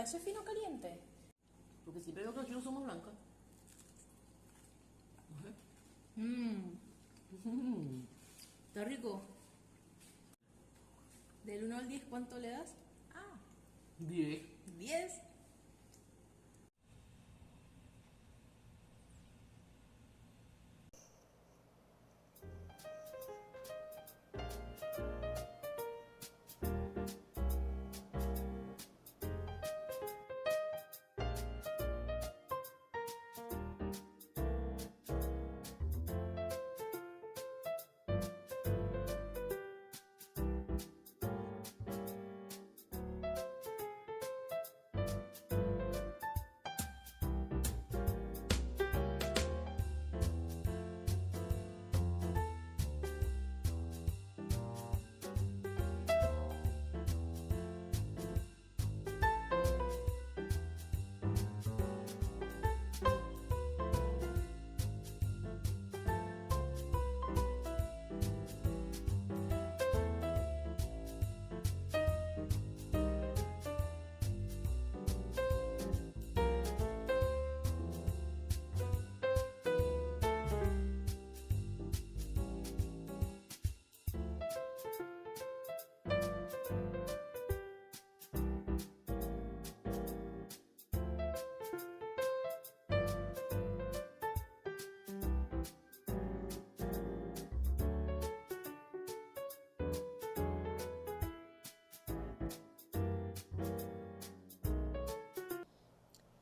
verdad, eso es fino caliente. Porque siempre veo que los chinos somos blancas. Está rico. Del 1 al 10, ¿cuánto le das? 10. 10.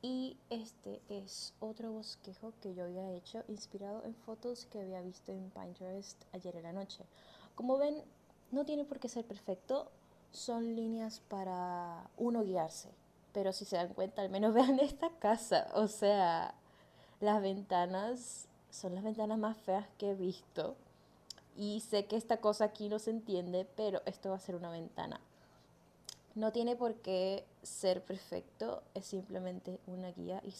Y este es otro bosquejo que yo había hecho inspirado en fotos que había visto en Pinterest ayer en la noche. Como ven, no tiene por qué ser perfecto, son líneas para uno guiarse. Pero si se dan cuenta, al menos vean esta casa. O sea, las ventanas son las ventanas más feas que he visto. Y sé que esta cosa aquí no se entiende, pero esto va a ser una ventana. No tiene por qué ser perfecto, es simplemente una guía y